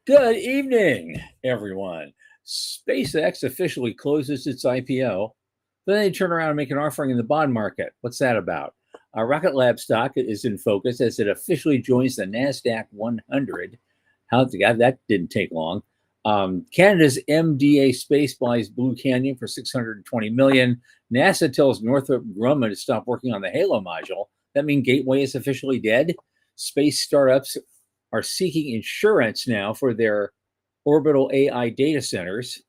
Good evening, everyone. SpaceX officially closes its IPO. Then they turn around and make an offering in the bond market. What's that about? Rocket Lab stock is in focus as it officially joins the NASDAQ 100. That didn't take long. Canada's MDA Space buys Blue Canyon for $620 million. NASA tells Northrop Grumman to stop working on the Halo module. That means Gateway is officially dead. Space startups are seeking insurance now for their orbital AI data centers.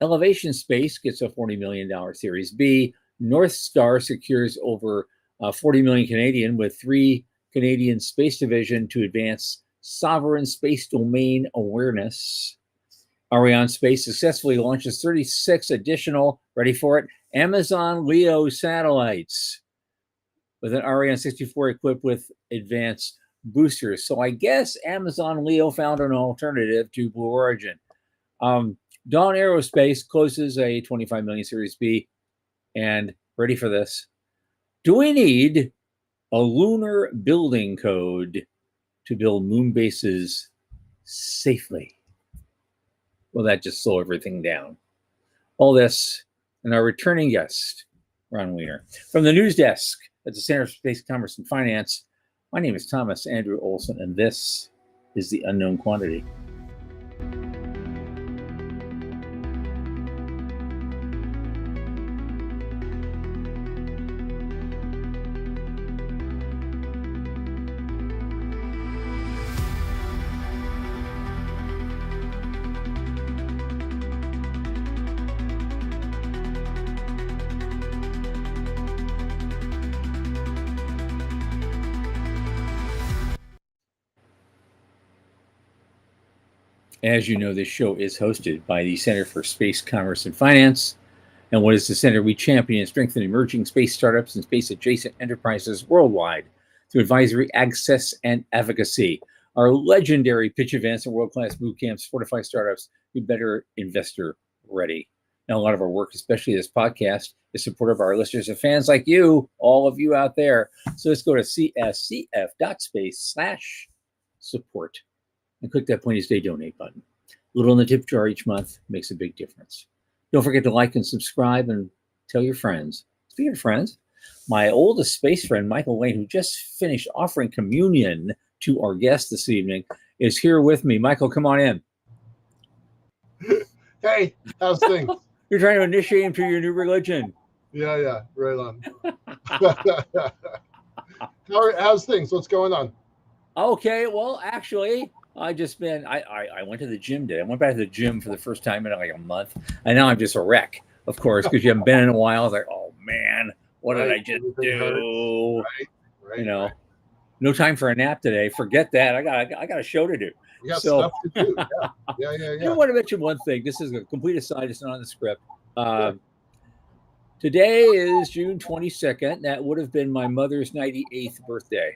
Elevation Space gets a $40 million Series B. North Star secures over 40 million Canadian with 3 Canadian Space Division to advance sovereign space domain awareness. Ariane Space successfully launches 36 additional, ready for it, Amazon Leo satellites with an Ariane 64 equipped with advanced boosters. So I guess Amazon Leo found an alternative to Blue Origin. Dawn Aerospace closes a 25 million Series B. And ready for this? Do we need a lunar building code to build moon bases safely? Will that just slow everything down? All this and our returning guest, Ron Wiener. From the news desk at the Center for Space Commerce and Finance, my name is Thomas Andrew Olson, and this is The Unknown Quantity. As you know, this show is hosted by the Center for Space Commerce and Finance. And what is the center? We champion and strengthen emerging space startups and space-adjacent enterprises worldwide through advisory, access, and advocacy. Our legendary pitch events and world-class boot camps fortify startups to be better investor ready. Now, a lot of our work, especially this podcast, is supportive of our listeners and fans like you, all of you out there. So let's go to cscf.space/support. And click that Point of Day donate button. A little in the tip jar each month makes a big difference. Don't forget to like and subscribe and tell your friends. Speaking of friends, my oldest space friend, Michael Lane, who just finished offering communion to our guest this evening, is here with me. Michael, come on in. Hey, how's things? You're trying to initiate him to your new religion. Yeah, right on. How's things? What's going on? Okay, well, actually, I went to the gym today. I went back to the gym for the first time in like a month. And now I'm just a wreck, of course, because you haven't been in a while. I was like, oh man, what did I just do? Right. You know, no time for a nap today. Forget that. I got a show to do. You got stuff to do. Yeah. I want to mention one thing. This is a complete aside. It's not on the script. Today is June 22nd. That would have been my mother's 98th birthday.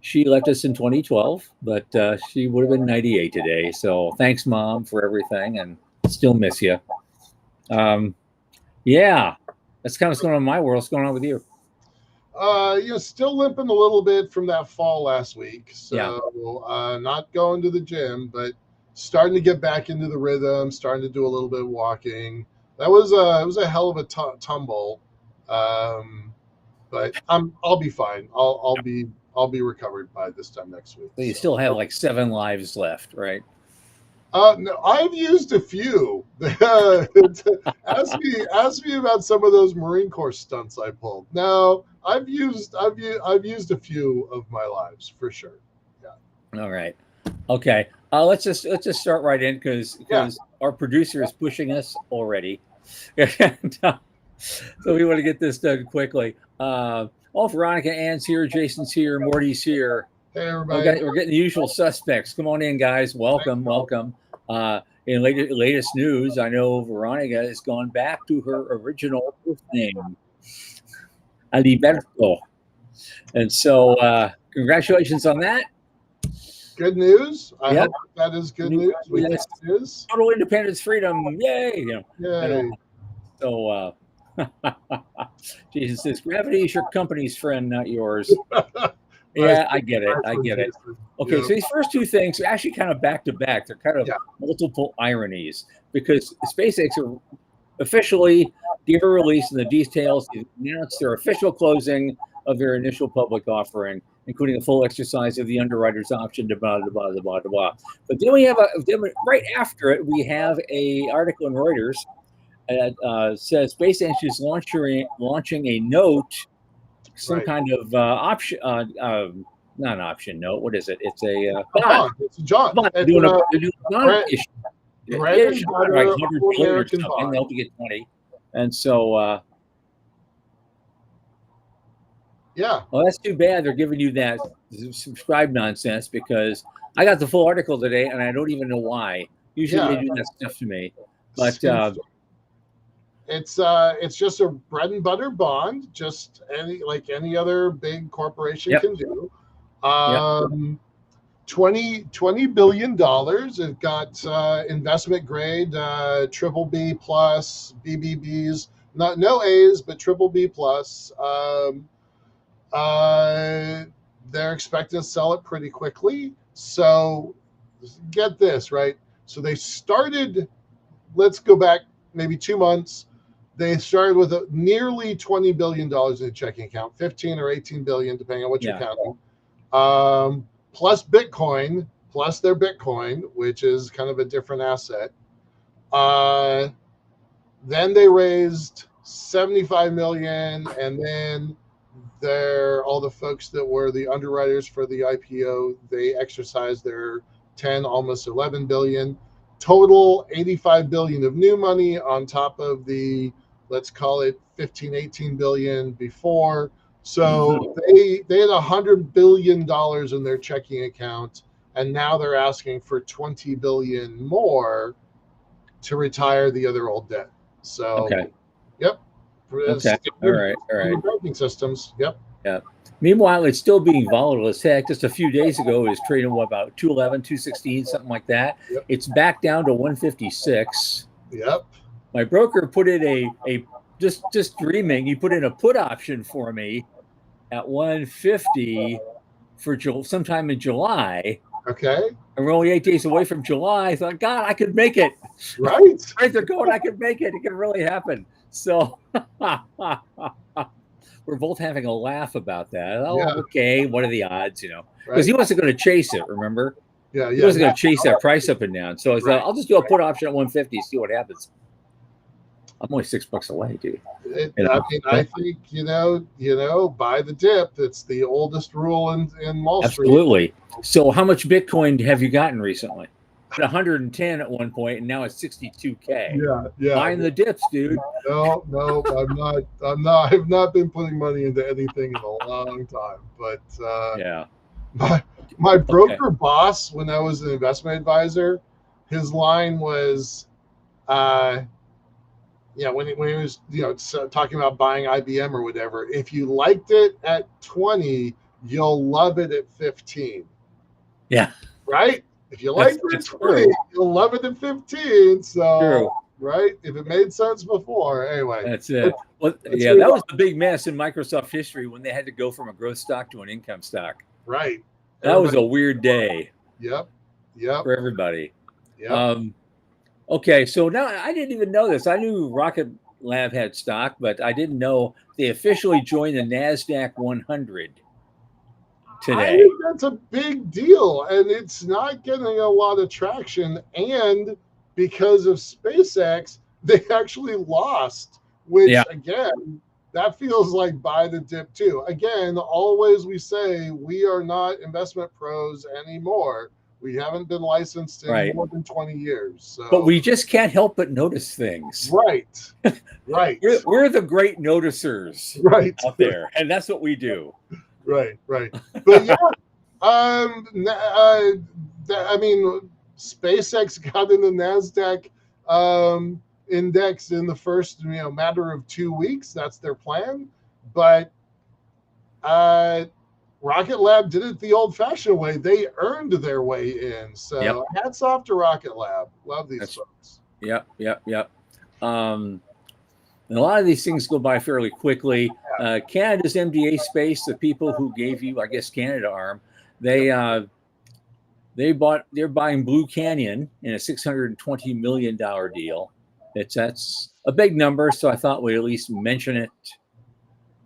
She left us in 2012, but she would have been 98 today. So thanks, Mom, for everything, and still miss you. Yeah, that's kind of what's going on in my world. What's going on with you? Still limping a little bit from that fall last week. So not going to the gym, but starting to get back into the rhythm, starting to do a little bit of walking. It was a hell of a tumble. But I'll be fine. I'll be recovered by this time next week. So you still have like 7 lives left, right? No, I've used a few. Ask me about some of those Marine Corps stunts I pulled. No, I've used a few of my lives for sure. Yeah. All right. Okay. Let's just start right in because our producer is pushing us already. So we want to get this done quickly. Veronica Ann's here, Jason's here, Morty's here. Hey, everybody. We're getting the usual suspects. Come on in, guys. Welcome. In latest news, I know Veronica has gone back to her original birth name, Aliberto. And so congratulations on that. Good news. I hope that is good news. Yes. Total independence, freedom. Yay. Yay. So, Jesus says, gravity is your company's friend, not yours. Yeah, I get it. I from get it. Jason. Okay, Yep. so these first two things are actually kind of back to back. They're kind of Yeah. multiple ironies because SpaceX are officially gave a release in the details. They announced their official closing of their initial public offering, including a full exercise of the underwriter's option to blah, blah, blah, blah, blah, blah. But then we have right after it, we have a article in Reuters that says SpaceX is launching a note, some Right. kind of option, not an option note. What is it? It's a A bond. bond. It's a John. Bond. It's They're doing a bond bread, issue. bread Yeah, and sure, butter like 100 billion or American something. bond. They hope to get 20. And so, Yeah. well, that's too bad. They're giving you that subscribe nonsense because I got the full article today and I don't even know why. Usually they do that stuff to me, but it's just a bread and butter bond, just any other big corporation can do. $20 billion. It got investment grade, triple B plus, BBBs, no A's, but triple B plus. They're expecting to sell it pretty quickly. So get this, right? So they started, let's go back maybe 2 months. They started with nearly $20 billion in a checking account, 15 or 18 billion, depending on what you're counting. Plus Bitcoin, plus their Bitcoin, which is kind of a different asset. Then they raised 75 million, and then all the folks that were the underwriters for the IPO, they exercised their 10, almost 11 billion. Total 85 billion of new money on top of the, let's call it 15, 18 billion before. So they had $100 billion in their checking account, and now they're asking for 20 billion more to retire the other old debt. So, yep. Okay. All right. Banking systems. Yep. Yeah. Meanwhile, it's still being volatile as heck. Just a few days ago, it was trading about 211, 216, something like that. Yep. It's back down to 156. Yep. My broker put in a just dreaming. He put in a put option for me at 150 for sometime in July. Okay. And we're only 8 days away from July. I thought, God, I could make it. Right. Right, they're going, I could make it. It can really happen. So we're both having a laugh about that. Oh, okay. What are the odds, Because he wasn't going to chase it, remember? Yeah. He wasn't going to chase that price up and down. So I thought, I'll just do a put option at 150, see what happens. I'm only $6 away, dude. I think, buy the dip. It's the oldest rule in Wall Street. Absolutely. So how much Bitcoin have you gotten recently? 110 at one point, and now it's 62K. Yeah. Buying the dips, dude. No, I'm not. I've not been putting money into anything in a long time. But my broker boss, when I was an investment advisor, his line was, when he was talking about buying IBM or whatever, if you liked it at 20, you'll love it at 15. Yeah. Right? If you like it at 20, you'll love it at 15. So, right? If it made sense before. Anyway. That's it. Well, that was the big mess in Microsoft history when they had to go from a growth stock to an income stock. Right. That was a weird day. Yep. For everybody. Yep. Okay, so now I didn't even know this. I knew Rocket Lab had stock, but I didn't know they officially joined the NASDAQ 100 today. I think that's a big deal, and it's not getting a lot of traction. And because of SpaceX, they actually lost, which again, that feels like buy the dip too. Again, always we say we are not investment pros anymore. We haven't been licensed in more than 20 years. So. But we just can't help but notice things. Right. We're the great noticers out there, and that's what we do. Right. But yeah, I mean, SpaceX got in the NASDAQ index in the first matter of 2 weeks. That's their plan. But Rocket Lab did it the old-fashioned way. They earned their way in. So hats off to Rocket Lab. Love these folks. Yep. And a lot of these things go by fairly quickly. Canada's MDA Space, the people who gave you, I guess, Canada Arm, they're buying Blue Canyon in a $620 million deal. That's a big number, so I thought we'd at least mention it.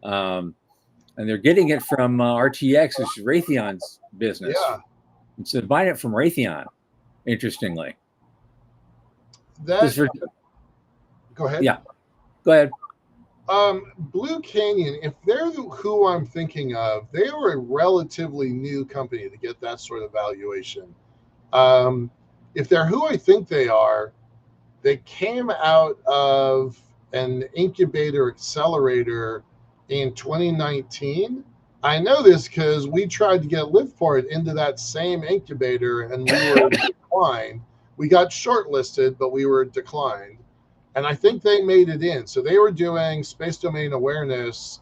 And they're getting it from RTX, which is Raytheon's business. Yeah. And so they're buying it from Raytheon, interestingly. Go ahead. Yeah, go ahead. Blue Canyon, if they're who I'm thinking of, they are a relatively new company to get that sort of valuation. If they're who I think they are, they came out of an incubator accelerator in 2019. I know this because we tried to get Liftport into that same incubator and we were declined. We got shortlisted, but we were declined. And I think they made it in. So they were doing space domain awareness.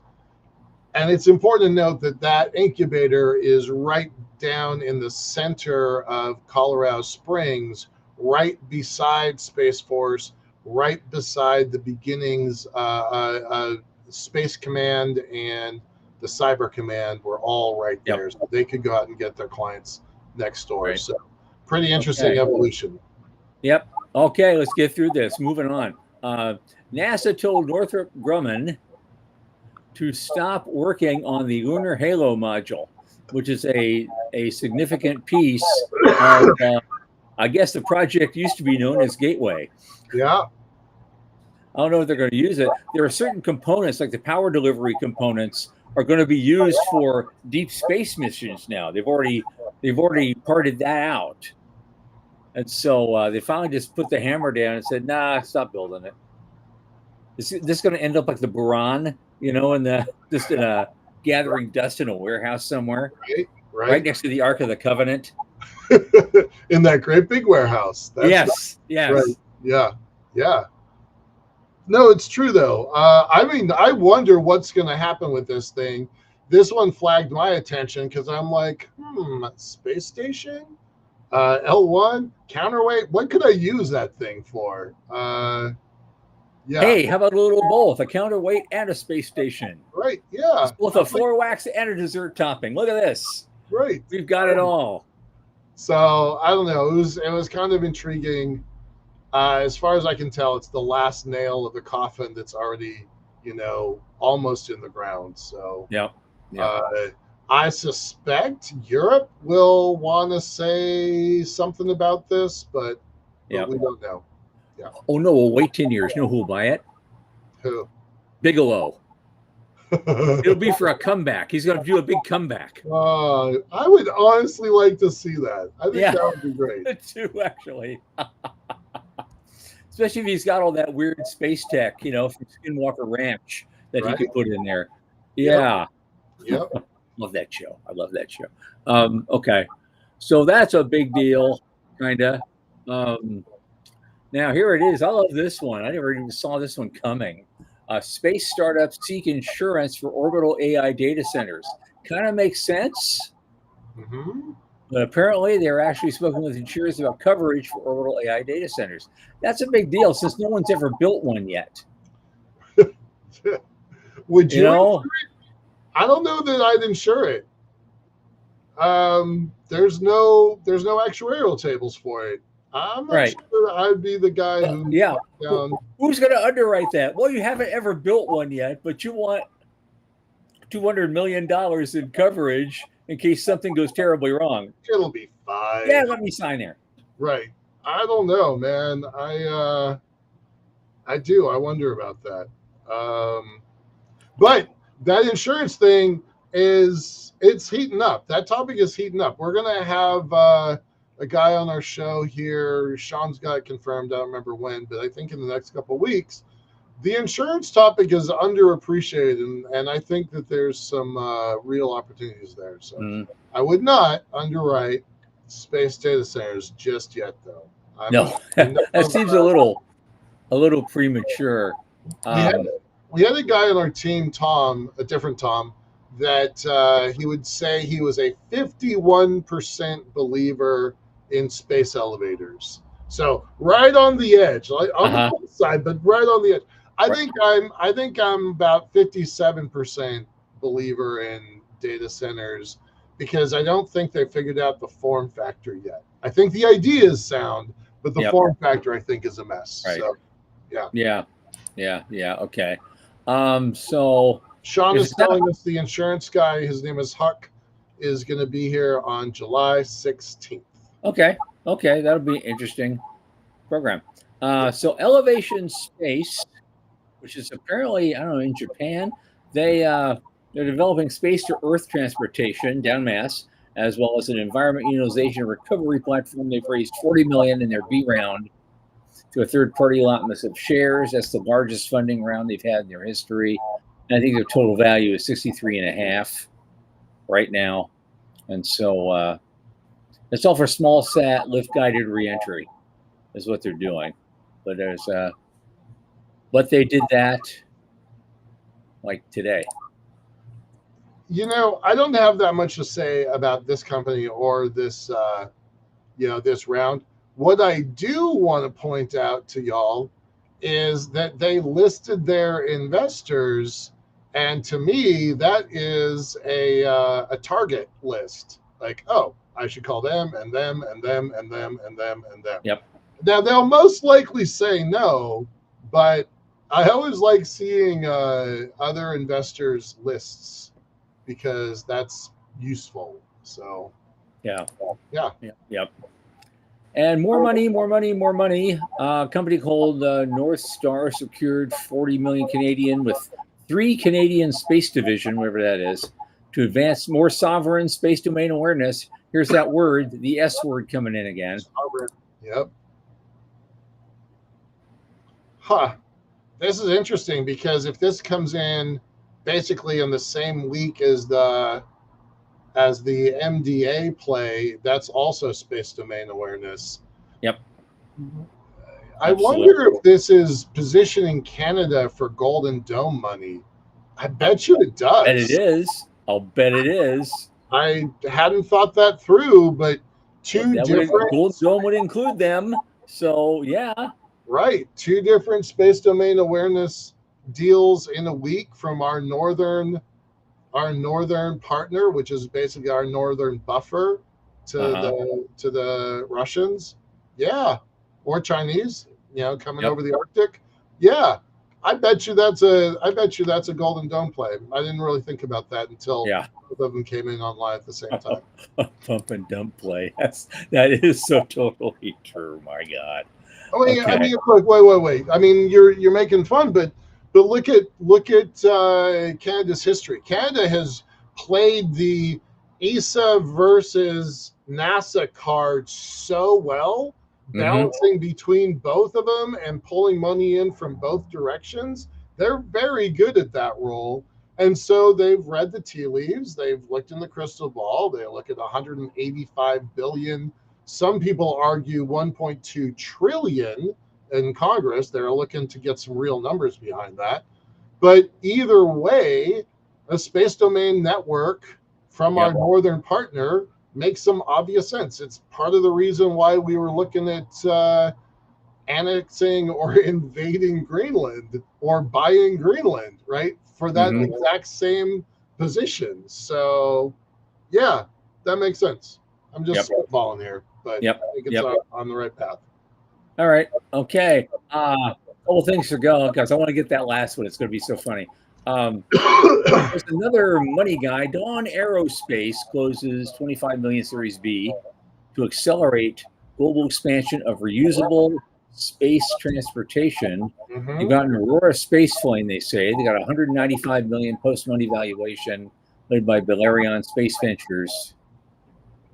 And it's important to note that that incubator is right down in the center of Colorado Springs, right beside Space Force, right beside the beginnings, Space Command and the Cyber Command were all right there. Yep. So they could go out and get their clients next door. Right. So pretty interesting evolution. Yep. Okay, let's get through this. Moving on. NASA told Northrop Grumman to stop working on the Lunar Halo module, which is a significant piece of, I guess the project used to be known as Gateway. Yeah. I don't know if they're going to use it. There are certain components, like the power delivery components, are going to be used for deep space missions now. They've already parted that out. And so they finally just put the hammer down and said, nah, stop building it. This is going to end up like the Buran, just in a gathering dust in a warehouse somewhere. Right next to the Ark of the Covenant. In that great big warehouse. Yes. Right. Yeah. No, it's true, though. I wonder what's going to happen with this thing. This one flagged my attention because I'm like, space station? L1 counterweight. What could I use that thing for? Yeah. Hey, how about a little both? A counterweight and a space station. Right. Yeah. It's both a floor wax and a dessert topping. Look at this. Right. We've got it all. So I don't know. It was kind of intriguing. As far as I can tell, it's the last nail of the coffin that's already, almost in the ground. So yeah. I suspect Europe will want to say something about this, but we don't know. Yeah. Oh, no, we'll wait 10 years. You know who will buy it? Who? Bigelow. It'll be for a comeback. He's going to do a big comeback. I would honestly like to see that. I think that would be great. Too, actually. Especially if he's got all that weird space tech, from Skinwalker Ranch that he could put in there. Yeah. Yep. Love that show. I love that show. Okay. So that's a big deal, kind of. Now, here it is. I love this one. I never even saw this one coming. Space startups seek insurance for orbital AI data centers. Kind of makes sense. Mm-hmm. But apparently, they're actually speaking with insurers about coverage for orbital AI data centers. That's a big deal since no one's ever built one yet. Would you? I don't know that I'd insure it. There's no actuarial tables for it. I'm not sure I'd be the guy who Who's going to underwrite that? Well, you haven't ever built one yet, but you want $200 million in coverage in case something goes terribly wrong. It'll be fine. Yeah, let me sign there. Right. I don't know, man. I do. I wonder about that. But that insurance thing it's heating up. That topic is heating up. We're going to have a guy on our show here. Sean's got it confirmed. I don't remember when, but I think in the next couple of weeks. The insurance topic is underappreciated, and I think that there's some real opportunities there. So I would not underwrite space data centers just yet, though. No, that seems a little premature. We had a guy on our team, Tom, a different Tom, that he would say he was a 51% believer in space elevators. So right on the edge, like on the side, but right on the edge. I think I'm about 57% believer in data centers because I don't think they figured out the form factor yet. I think the idea is sound, but the form factor I think is a mess. Right. So, yeah. Okay. So Sean is telling us the insurance guy, his name is Huck, is going to be here on July 16th. Okay, that'll be an interesting program. So Elevation Space, which is apparently, I don't know, in Japan, they're developing space to Earth transportation down mass, as well as an environment utilization and recovery platform. They've raised $40 million in their B round to a third-party allotment of shares. That's the largest funding round they've had in their history. And I think their total value is 63.5 right now. And so it's all for small sat lift guided reentry is what they're doing. But they did that like today. I don't have that much to say about this company or this this round. What I do want to point out to y'all is that they listed their investors, and to me, that is a target list. Like, oh, I should call them and them and them and them and them and them. Yep. Now they'll most likely say no, but I always like seeing other investors' lists because that's useful. So, yeah. Yep. And more money. A company called North Star secured 40 million Canadian with 3 Canadian Space Division, whatever that is, to advance more sovereign space domain awareness. Here's that word, the S word coming in again. Sovereign. Yep. This is interesting because if this comes in basically in the same week as the MDA play, that's also space domain awareness. Yep. I wonder if this is positioning Canada for Golden Dome money. I bet you it does. Bet it is. I'll bet it is. I hadn't thought that through, but Golden Dome would include them. So yeah. Right. 2 different space domain awareness deals in a week from our northern partner, which is basically our northern buffer to the Russians. Yeah. Or Chinese, coming over the Arctic. Yeah. I bet you that's a Golden Dome play. I didn't really think about that until both of them came in online at the same time. Pump and dump play. That is so totally true. My God. I mean, look, wait. I mean, you're making fun, but look at Canada's history. Canada has played the ESA versus NASA card so well, balancing between both of them and pulling money in from both directions. They're very good at that role. And so they've read the tea leaves. They've looked in the crystal ball. They look at 185 billion. Some people argue 1.2 trillion in Congress. They're looking to get some real numbers behind that. But either way, a space domain network from our northern partner makes some obvious sense. It's part of the reason why we were looking at annexing or invading Greenland or buying Greenland, right? For that exact same position. So, yeah, that makes sense. I'm just spitballing here, but I think it's on the right path. All right. Okay. Couple things to go because I want to get that last one. It's going to be so funny. There's another money guy. Dawn Aerospace closes 25 million Series B to accelerate global expansion of reusable space transportation. They've got an Aurora space plane, they say. They got 195 million post-money valuation led by Balerion Space Ventures.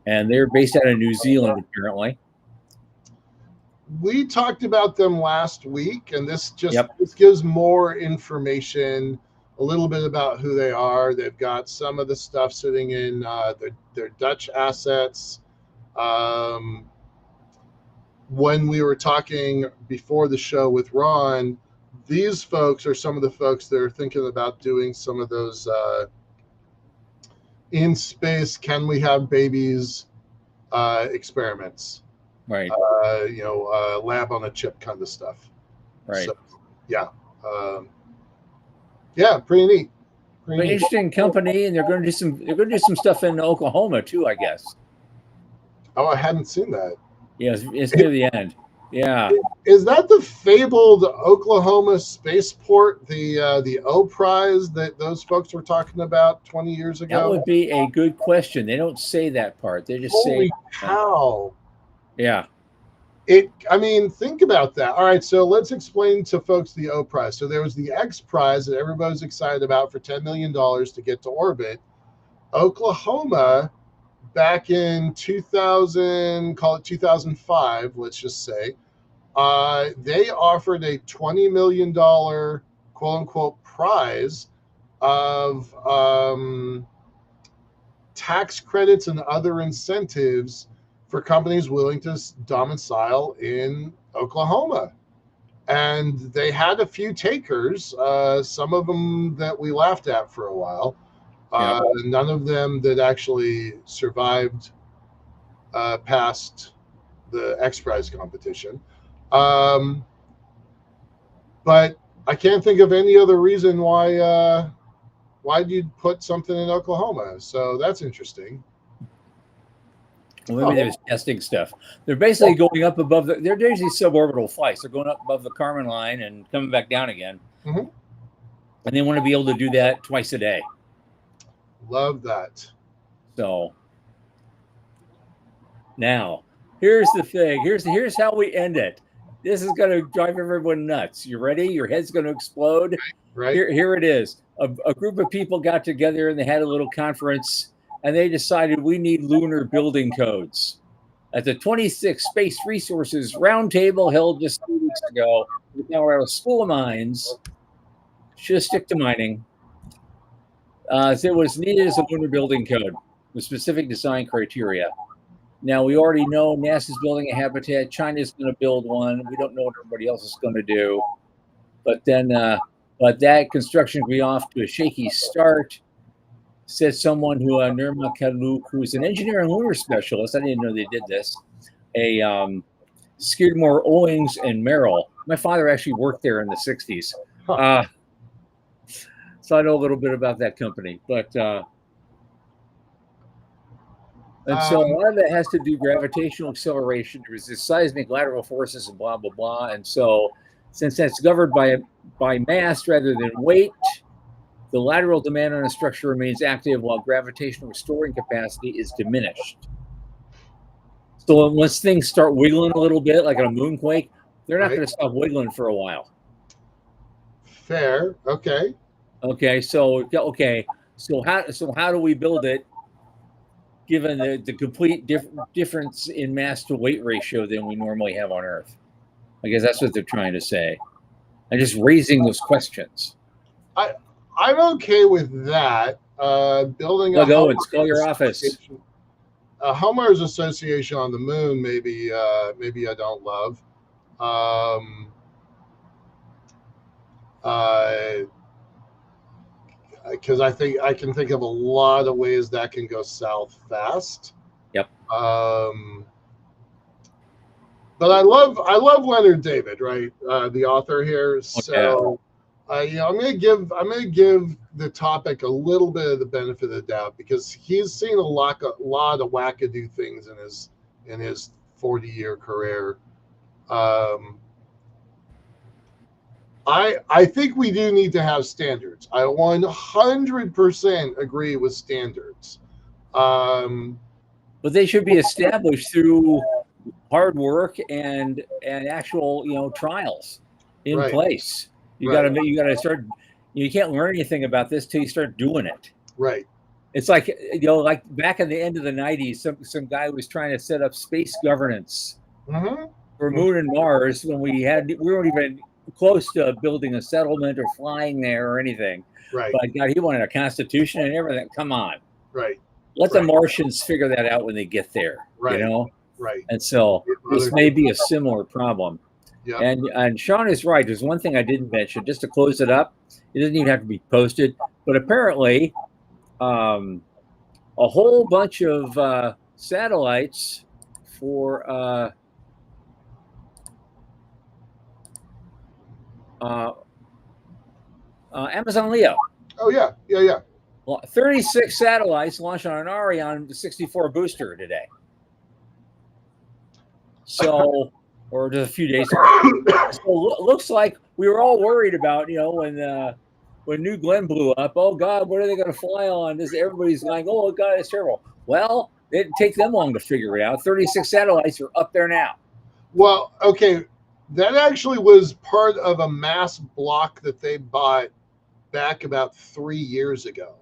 And they're based out of New Zealand, apparently. We talked about them last week, and this this gives more information, a little bit about who they are. They've got some of the stuff sitting in their Dutch assets. When we were talking before the show with Ron, these folks are some of the folks that are thinking about doing some of those in space, can we have babies experiments. Right. Lab on a chip kind of stuff. Right. So, yeah. Um, yeah, pretty neat. But interesting company, and they're going to do some stuff in Oklahoma too, I guess. Oh, I hadn't seen that. Yeah, it's near the end. Yeah. Is that the fabled Oklahoma spaceport, the O Prize that those folks were talking about 20 years That ago? would be a good question. They don't say that part. They just Holy say, cow! yeah, I mean, think about that. All right, so let's explain to folks the O Prize. So there was the X Prize that everybody's excited about for $10 million to get to orbit. Oklahoma, back in 2000, call it 2005, let's just say, they offered a $20 million quote unquote prize of tax credits and other incentives for companies willing to domicile in Oklahoma. And they had a few takers, some of them that we laughed at for a while. yeah. None of them that actually survived past the X Prize competition. But I can't think of any other reason why you'd put something in Oklahoma. So that's interesting. Well, maybe there's testing stuff. They're basically going up above they're basically suborbital flights. They're going up above the Kármán line and coming back down again. Mm-hmm. And they want to be able to do that twice a day. Love that. So now, here's the thing. Here's how we end it. This is going to drive everyone nuts. You ready? Your head's going to explode. Right. Here it is. A group of people got together and they had a little conference, and they decided we need lunar building codes. At the 26th Space Resources Roundtable held just 2 weeks ago in the Colorado School of Mines, should stick to mining. It was needed as a lunar building code with specific design criteria. Now, we already know NASA's building a habitat. China's going to build one. We don't know what everybody else is going to do. But that construction will be off to a shaky start, said someone who, Nirma Kaluk, who's an engineer and lunar specialist. I didn't know they did this. Skidmore, Owings, and Merrill. My father actually worked there in the 60s. Huh. So I know a little bit about that company. But and so a lot of it has to do gravitational acceleration to resist seismic lateral forces and blah, blah, blah. And so since that's governed by mass rather than weight, the lateral demand on a structure remains active while gravitational restoring capacity is diminished. So once things start wiggling a little bit, like on a moonquake, they're not going to stop wiggling for a while. Fair. Okay. So how do we build it given the complete difference in mass to weight ratio than we normally have on Earth? I guess that's what they're trying to say. And just raising those questions. I'm okay with that. Building Doug Owens, call your office. A homeowners association on the moon, maybe I don't love. Because I think I can think of a lot of ways that can go south fast. Yep. But I love Leonard David, right? The author here. So, I'm gonna give the topic a little bit of the benefit of the doubt because he's seen a lot of wackadoo things in his 40-year career. I think we do need to have standards. I 100% agree with standards. But they should be established through hard work and actual like in place. You got to start. You can't learn anything about this till you start doing it. Right. It's like like back in the end of the 90s, some guy was trying to set up space governance for Moon and Mars when we weren't even close to building a settlement or flying there or anything. Right. But God, he wanted a constitution and everything. Come on. Right. Let the Martians figure that out when they get there. Right. Right. And so this may be a similar problem. Yeah. And Sean is right. There's one thing I didn't mention, just to close it up. It doesn't even have to be posted, but apparently a whole bunch of satellites for Amazon Leo. Oh yeah, yeah, yeah. 36 satellites launched on an Ariane 64 booster today. So, or just a few days ago. So it looks like we were all worried about, when New Glenn blew up. Oh God, what are they going to fly on? Everybody's like, oh God, it's terrible. Well, it didn't take them long to figure it out. 36 satellites are up there now. Well, okay, that actually was part of a mass block that they bought back about 3 years ago.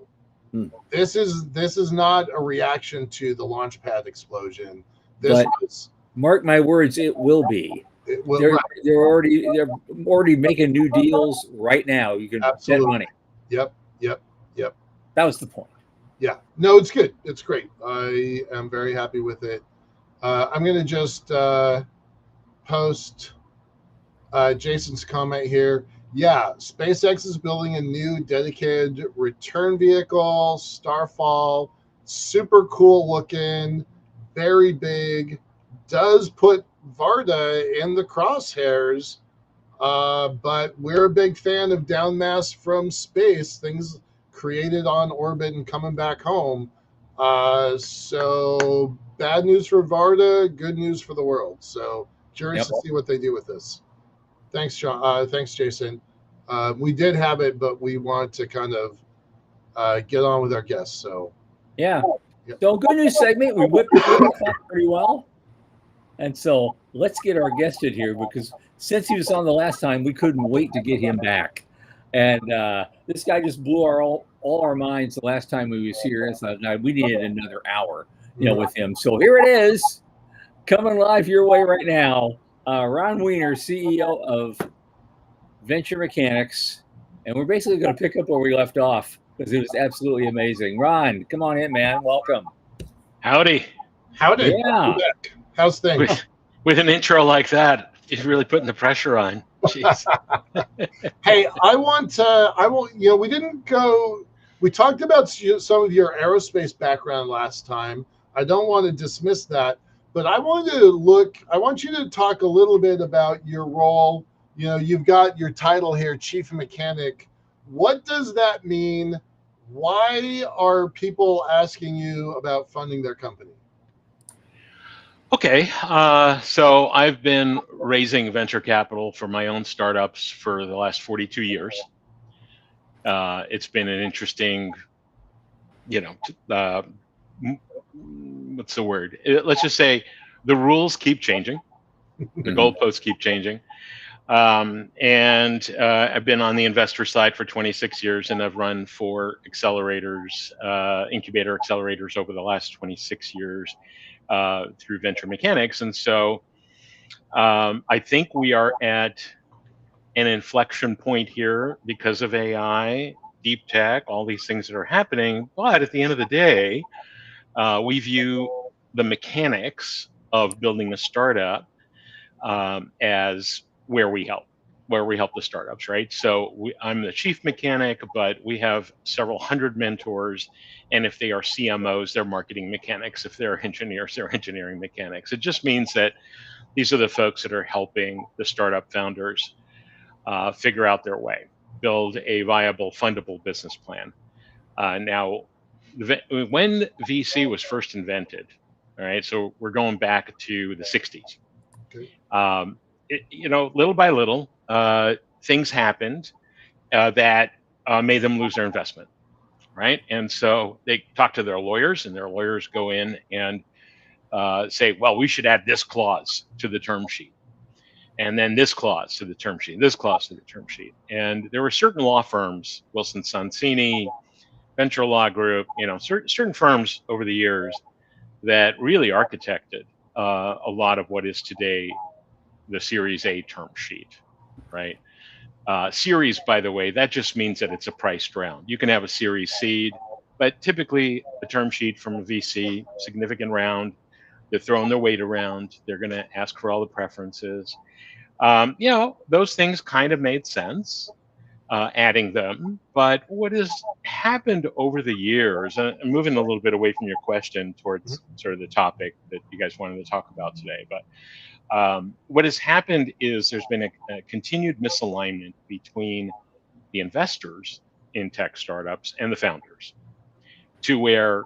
This is not a reaction to the launch pad explosion. Mark my words, it will be. They're already making new deals right now. You can bet money. Yep. That was the point. Yeah. No, it's good. It's great. I am very happy with it. I'm going to just post Jason's comment here. Yeah, SpaceX is building a new dedicated return vehicle, Starfall, super cool looking, very big, does put Varda in the crosshairs, but we're a big fan of downmass from space, things created on orbit and coming back home. So bad news for Varda, good news for the world. So curious to see what they do with this. Thanks, Sean. Thanks, Jason. We did have it, but we want to kind of get on with our guests. So yeah. So good news segment. We whipped it pretty well. And so let's get our guest in here, because since he was on the last time, we couldn't wait to get him back. And this guy just blew all our minds the last time we was here. So we needed another hour, with him. So here it is, coming live your way right now. Ron Wiener, CEO of Venture Mechanics. And we're basically going to pick up where we left off, because it was absolutely amazing. Ron, come on in, man. Welcome. Howdy. Yeah. How's things? With an intro like that, you're really putting the pressure on. Jeez. Hey, we didn't go, we talked about some of your aerospace background last time. I don't want to dismiss that, but I want you to talk a little bit about your role. You've got your title here, Chief Mechanic. What does that mean? Why are people asking you about funding their company? Okay, so I've been raising venture capital for my own startups for the last 42 years. It's been an interesting, what's the word? Let's just say the rules keep changing. The goalposts keep changing. And I've been on the investor side for 26 years, and I've run 4 accelerators, incubator accelerators over the last 26 years through Venture Mechanics. And so I think we are at an inflection point here because of AI, deep tech, all these things that are happening. But at the end of the day, we view the mechanics of building a startup as where we help the startups, right? So I'm the chief mechanic, but we have several hundred mentors. And if they are CMOs, they're marketing mechanics. If they're engineers, they're engineering mechanics. It just means that these are the folks that are helping the startup founders figure out their way, build a viable, fundable business plan. Now, when VC was first invented, all right, so we're going back to the 60s. Okay. Little by little, things happened that made them lose their investment, right? And so they talk to their lawyers, and their lawyers go in and say, well, we should add this clause to the term sheet, and then this clause to the term sheet, this clause to the term sheet. And there were certain law firms, Wilson Sonsini, Venture Law Group, certain firms over the years that really architected a lot of what is today the Series A term sheet, right? Series, by the way, that just means that it's a priced round. You can have a Series seed, but typically a term sheet from a VC, significant round, they're throwing their weight around. They're going to ask for all the preferences. Those things kind of made sense, adding them. But what has happened over the years, and I'm moving a little bit away from your question towards sort of the topic that you guys wanted to talk about today, but what has happened is there's been a continued misalignment between the investors in tech startups and the founders, to where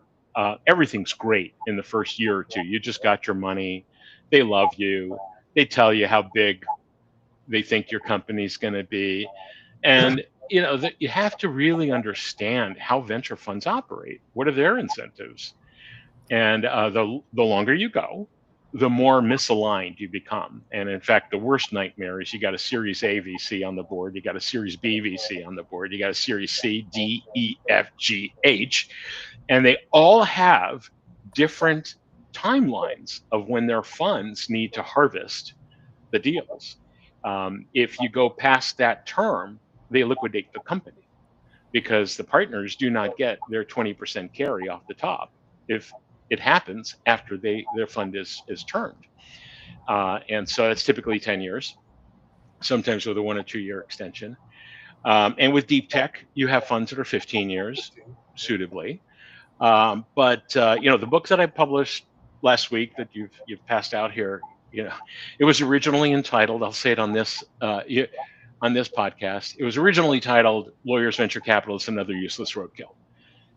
everything's great in the first year or two. You just got your money. They love you. They tell you how big they think your company's going to be. And you have to really understand how venture funds operate. What are their incentives? And the longer you go, the more misaligned you become. And in fact, the worst nightmare is you got a Series A VC on the board, you got a Series B VC on the board, you got a Series C, D, E, F, G, H, and they all have different timelines of when their funds need to harvest the deals. If you go past that term, they liquidate the company because the partners do not get their 20% carry off the top if it happens after their fund is turned. And so it's typically 10 years, sometimes with a 1 or 2 year extension. And with deep tech, you have funds that are 15 years suitably. But the books that I published last week that you've passed out here, it was originally entitled, I'll say it on this podcast, it was originally titled Lawyers, Venture Capitalists, and Other Useless Roadkill.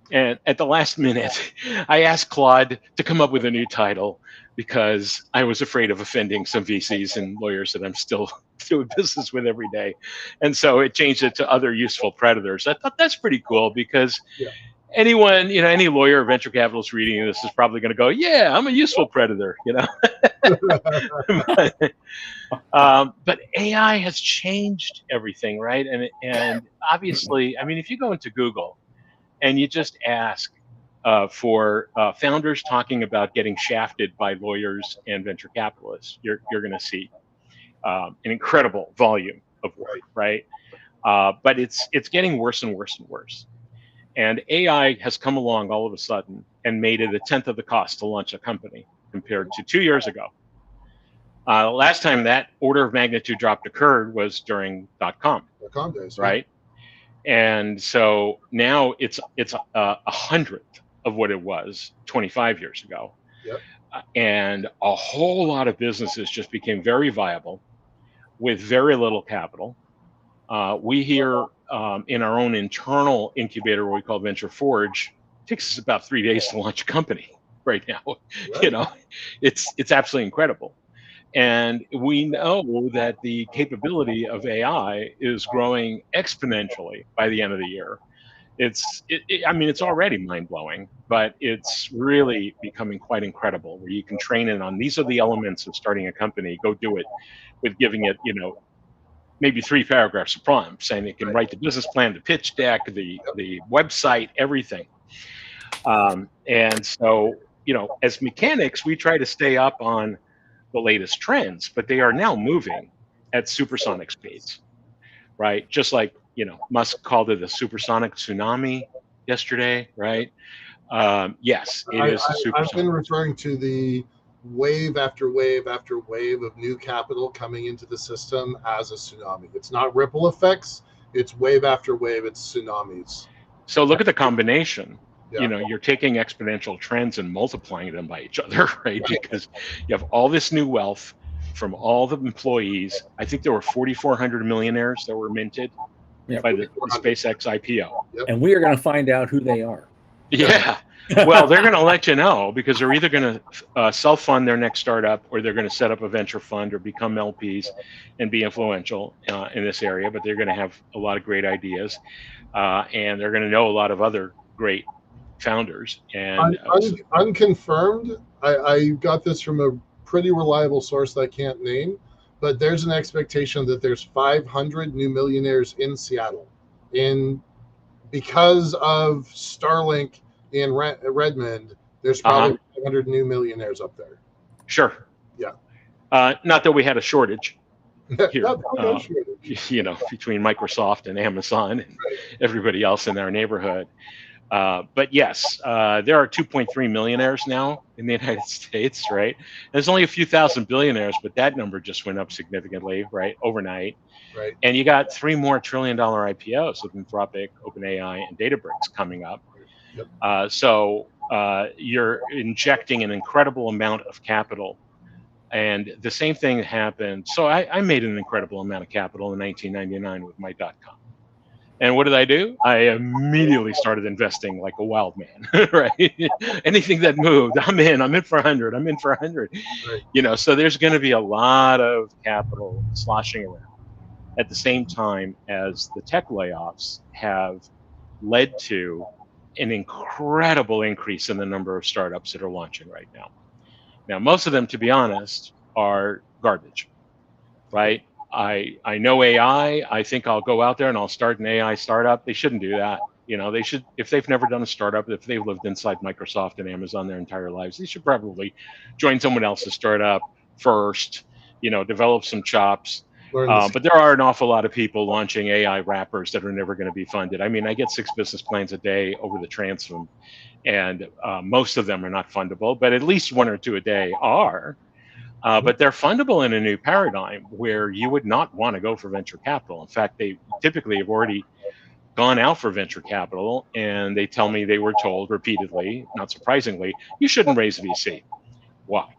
And at the last minute, I asked Claude to come up with a new title because I was afraid of offending some VCs and lawyers that I'm still doing business with every day. And so it changed it to Other Useful Predators. I thought that's pretty cool because anyone, any lawyer or venture capitalist reading this is probably going to go, yeah, I'm a useful predator, But AI has changed everything, right? And obviously, I mean, if you go into Google and you just ask for founders talking about getting shafted by lawyers and venture capitalists, you're going to see an incredible volume of work, right? But it's getting worse and worse and worse. And AI has come along all of a sudden and made it 1/10 of the cost to launch a company compared to 2 years ago. Last time that order of magnitude drop occurred was during .com days, right? And so now it's 100th of what it was 25 years ago. Yep. And a whole lot of businesses just became very viable with very little capital. We here in our own internal incubator, what we call Venture Forge, it takes us about 3 days to launch a company right now. Right. It's absolutely incredible. And we know that the capability of AI is growing exponentially by the end of the year. I mean, it's already mind-blowing, but it's really becoming quite incredible where you can train it on these are the elements of starting a company, go do it with giving it, maybe 3 paragraphs of prompt saying it can write the business plan, the pitch deck, the website, everything. And so, as mechanics, we try to stay up on the latest trends, but they are now moving at supersonic speeds, right? Just like, Musk called it a supersonic tsunami yesterday, right? Yes, it is a supersonic. I've been referring to the wave after wave after wave of new capital coming into the system as a tsunami. It's not ripple effects, it's wave after wave, it's tsunamis. So look at the combination. Yeah. You're taking exponential trends and multiplying them by each other, right? Because you have all this new wealth from all the employees. I think there were 4,400 millionaires that were minted by the SpaceX IPO. Yep. And we are going to find out who they are. Yeah. Well, they're going to let you know because they're either going to self-fund their next startup or they're going to set up a venture fund or become LPs and be influential in this area. But they're going to have a lot of great ideas and they're going to know a lot of other great founders. And unconfirmed, I got this from a pretty reliable source that I can't name, but there's an expectation that there's 500 new millionaires in Seattle because of Starlink in Redmond. There's probably 500 new millionaires up there. Sure. Yeah. Not that we had a shortage here, shortage. Between Microsoft and Amazon and everybody else in our neighborhood. But yes, there are 2.3 millionaires now in the United States, right? There's only a few thousand billionaires, but that number just went up significantly, right, overnight. Right. And you got 3 more $1 trillion IPOs with Anthropic, OpenAI, and Databricks coming up. Yep. So you're injecting an incredible amount of capital. And the same thing happened. So I made an incredible amount of capital in 1999 with my .com. And what did I do? I immediately started investing like a wild man, right? Anything that moved, I'm in. I'm in for 100. I'm in for 100. Right. So there's going to be a lot of capital sloshing around at the same time as the tech layoffs have led to an incredible increase in the number of startups that are launching right now. Now, most of them, to be honest, are garbage, right? I know AI. I think I'll go out there and I'll start an AI startup. They shouldn't do that. They should, if they've never done a startup, if they've lived inside Microsoft and Amazon their entire lives, they should probably join someone else's startup first, develop some chops. Learn this. But there are an awful lot of people launching AI wrappers that are never going to be funded. I mean, I get 6 business plans a day over the transom, and most of them are not fundable, but at least 1 or 2 a day are. But they're fundable in a new paradigm where you would not want to go for venture capital. In fact, they typically have already gone out for venture capital, and they tell me they were told repeatedly, not surprisingly, you shouldn't raise VC. Why?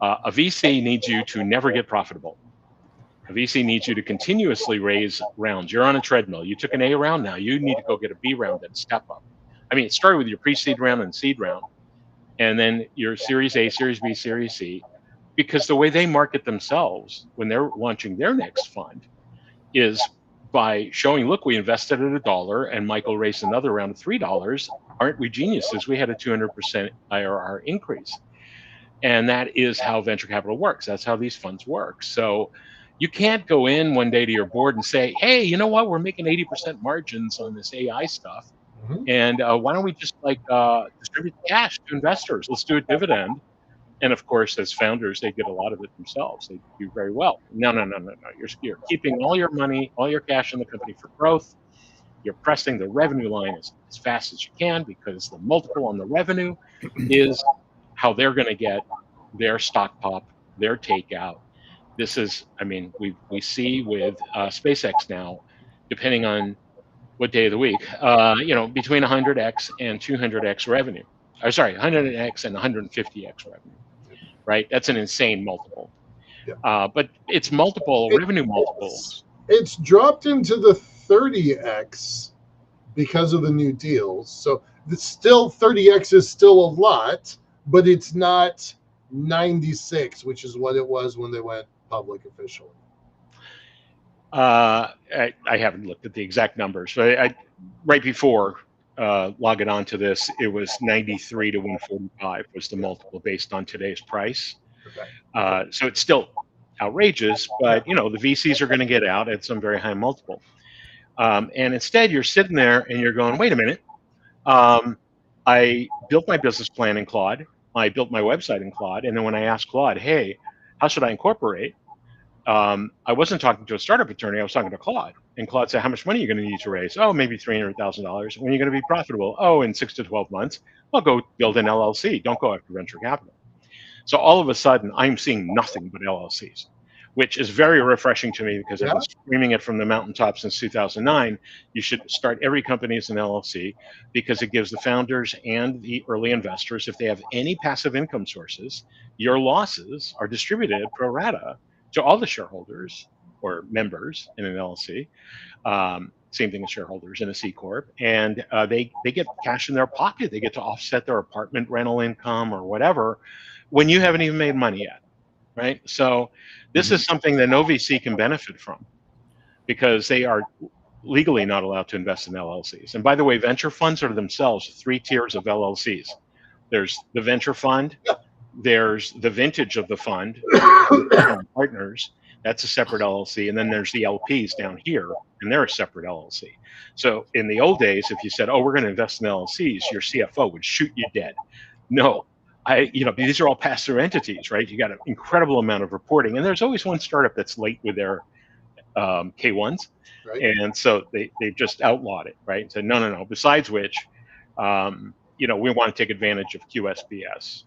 A VC needs you to never get profitable. A VC needs you to continuously raise rounds. You're on a treadmill. You took an A round, now you need to go get a B round and step up. I mean, it started with your pre-seed round and seed round, and then your Series A, Series B, Series C, because the way they market themselves when they're launching their next fund is by showing, look, we invested at $1 and Michael raised another round of $3. Aren't we geniuses? We had a 200% IRR increase. And that is how venture capital works. That's how these funds work. So you can't go in one day to your board and say, hey, you know what? We're making 80% margins on this AI stuff. Mhm. And why don't we just distribute the cash to investors? Let's do a dividend. And of course, as founders, they get a lot of it themselves. They do very well. No. You're keeping all your money, all your cash in the company for growth. You're pressing the revenue line as fast as you can because the multiple on the revenue is how they're going to get their stock pop, their takeout. This is, I mean, we see with SpaceX now, depending on what day of the week, between 100x and 200x revenue. Or sorry, 100x and 150x revenue. Right? That's an insane multiple. Yeah. But it's multiple revenue multiples. It's dropped into the 30x because of the new deals. So it's still 30x is still a lot, but it's not 96, which is what it was when they went public officially. I haven't looked at the exact numbers, but right before logging on to this, it was 93 to 145 was the multiple based on today's price. Okay. So it's still outrageous, but the VCs are going to get out at some very high multiple. And instead, you're sitting there and you're going, wait a minute. I built my business plan in Claude. I built my website in Claude. And then when I asked Claude, hey, how should I incorporate? I wasn't talking to a startup attorney. I was talking to Claude. And Claude said, how much money are you going to need to raise? Oh, maybe $300,000. When are you going to be profitable? Oh, in 6 to 12 months. Well, go build an LLC. Don't go after venture capital. So all of a sudden, I'm seeing nothing but LLCs, which is very refreshing to me because I've been screaming it from the mountaintop since 2009. You should start every company as an LLC because it gives the founders and the early investors, if they have any passive income sources, your losses are distributed pro rata to all the shareholders or members in an LLC. Same thing as shareholders in a C corp, and they get cash in their pocket. They get to offset their apartment rental income or whatever when you haven't even made money yet, right? So this is something that no VC can benefit from because they are legally not allowed to invest in LLCs. And by the way, venture funds are themselves 3 tiers of LLCs. There's the venture fund, there's the vintage of the fund, partners, that's a separate LLC, and then there's the LPs down here, and they're a separate LLC. So in the old days, if you said, oh, we're going to invest in LLCs, your CFO would shoot you dead. No, these are all pass-through entities, right? You got an incredible amount of reporting, and there's always one startup that's late with their K1s, Right. and so they've just outlawed it, right? And said, no. Besides which, we want to take advantage of QSBS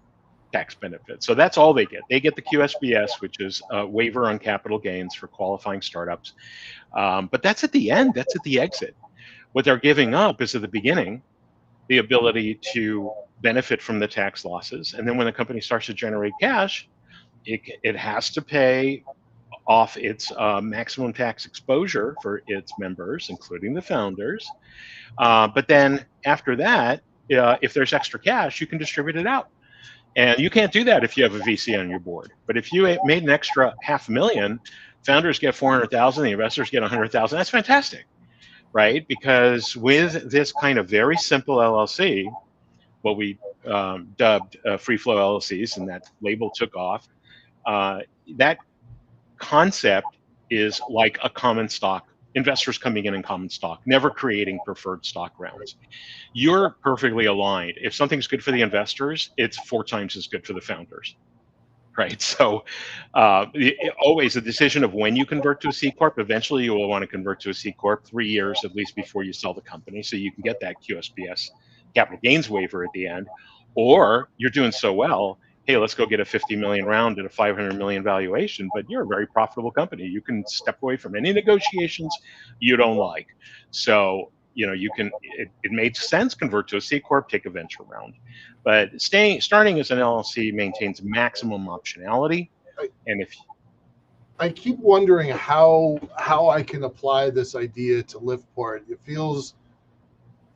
tax benefits. So that's all they get. They get the QSBS, which is a waiver on capital gains for qualifying startups. But that's at the end. That's at the exit. What they're giving up is at the beginning the ability to benefit from the tax losses. And then when the company starts to generate cash, it has to pay off its maximum tax exposure for its members, including the founders. But then after that, if there's extra cash, you can distribute it out. And you can't do that if you have a VC on your board. But if you made an extra $500,000, founders get 400,000, the investors get 100,000. That's fantastic, right? Because with this kind of very simple LLC, what we dubbed free flow LLCs, and that label took off, that concept is like a common stock, investors coming in common stock, never creating preferred stock rounds. You're perfectly aligned. If something's good for the investors, it's 4 times as good for the founders, right? So always a decision of when you convert to a C Corp. Eventually you will want to convert to a C Corp 3 years at least before you sell the company, so you can get that QSBS capital gains waiver at the end. Or you're doing so well, hey, let's go get a 50 million round at a 500 million valuation, but you're a very profitable company. You can step away from any negotiations you don't like. So, you can, it made sense, convert to a C Corp, take a venture round. But starting as an LLC maintains maximum optionality. And if I keep wondering how I can apply this idea to Liftport.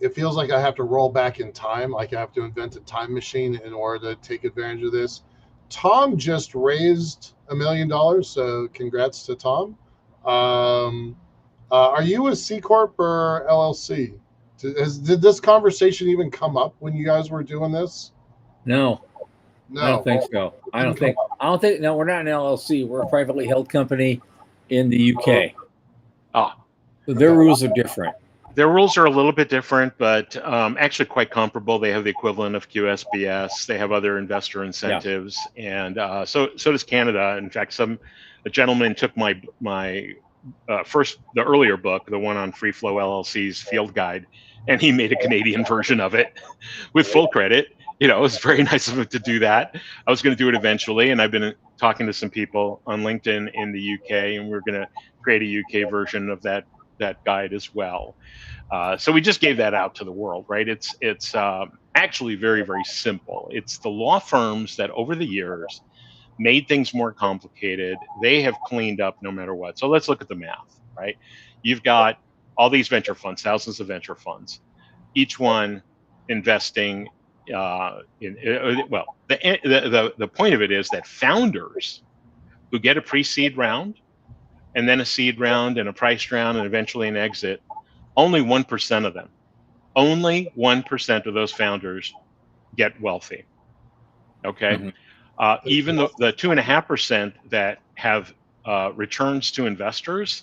It feels like I have to roll back in time, like I have to invent a time machine in order to take advantage of this. Tom just raised $1 million, so congrats to Tom. Are you a C Corp or LLC? Did this conversation even come up when you guys were doing this? No. No, I don't think so. I don't think. No, we're not an LLC. We're a privately held company in the UK. Their rules are different. Their rules are a little bit different, but actually quite comparable. They have the equivalent of QSBS. They have other investor incentives, and so does Canada. In fact, a gentleman took my the earlier book, the one on free flow LLC's field guide, and he made a Canadian version of it with full credit. It was very nice of him to do that. I was going to do it eventually, and I've been talking to some people on LinkedIn in the UK, and we're going to create a UK version of that guide as well. So we just gave that out to the world, right? It's actually very, very simple. It's the law firms that over the years made things more complicated. They have cleaned up no matter what. So let's look at the math, right? You've got all these venture funds, thousands of venture funds, each one investing the point of it is that founders who get a pre-seed round and then a seed round and a price round and eventually an exit, only 1% of them, only 1% of those founders get wealthy. Okay. Mm-hmm. Even the 2.5% that have returns to investors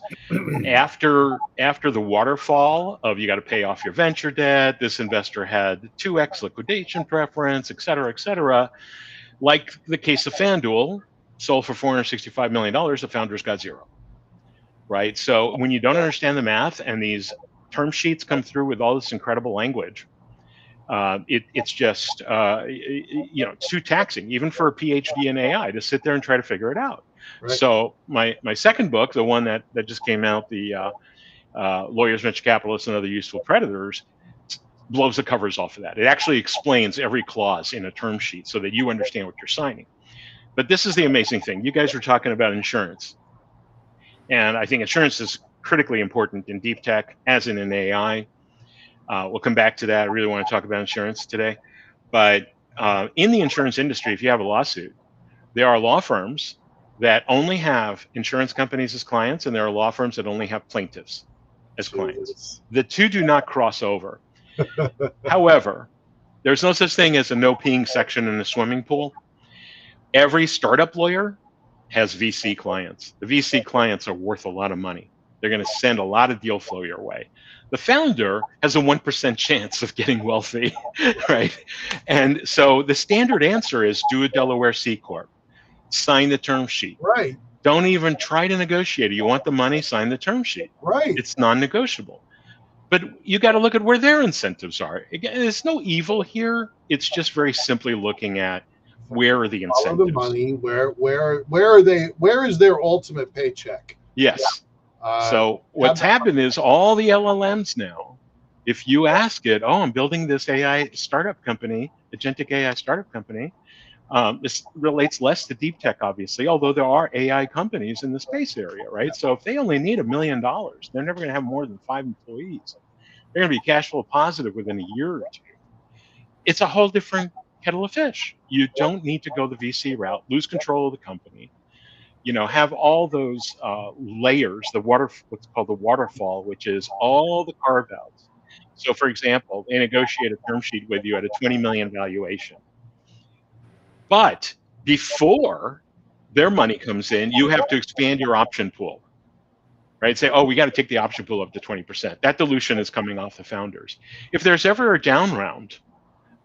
after the waterfall of you got to pay off your venture debt, this investor had 2x liquidation preference, et cetera, like the case of FanDuel, sold for $465 million, the founders got 0. Right. So when you don't understand the math and these term sheets come through with all this incredible language, it's just it's too taxing, even for a PhD in AI, to sit there and try to figure it out. Right. So my second book, the one that just came out, the Lawyers, Venture Capitalists, and Other Useful Predators, blows the covers off of that. It actually explains every clause in a term sheet so that you understand what you're signing. But this is the amazing thing. You guys were talking about insurance. And I think insurance is critically important in deep tech, as in AI. We'll come back to that. I really want to talk about insurance today. But in the insurance industry, if you have a lawsuit, there are law firms that only have insurance companies as clients, and there are law firms that only have plaintiffs as clients. The two do not cross over. However, there's no such thing as a no peeing section in a swimming pool. Every startup lawyer has VC clients. The VC clients are worth a lot of money. They're going to send a lot of deal flow your way. The founder has a 1% chance of getting wealthy, right? And so the standard answer is do a Delaware C Corp. Sign the term sheet. Right. Don't even try to negotiate it. You want the money, sign the term sheet. Right. It's non-negotiable. But you got to look at where their incentives are. Again, there's no evil here. It's just very simply looking at where are the incentives. Follow the money. Where are they? Where is their ultimate paycheck? Yes. So what's happened is all the LLMs now, if you ask it, I'm building this AI startup company, agentic AI startup company, This relates less to deep tech, obviously, although there are AI companies in the space area, right? So if they only need $1 million, they're never going to have more than 5 employees. They're going to be cash flow positive within a year or two. It's a whole different kettle of fish. You don't need to go the VC route, lose control of the company, have all those layers, what's called the waterfall, which is all the carve outs. So, for example, they negotiate a term sheet with you at a 20 million valuation. But before their money comes in, you have to expand your option pool, right? Say, oh, we got to take the option pool up to 20%. That dilution is coming off the founders. If there's ever a down round,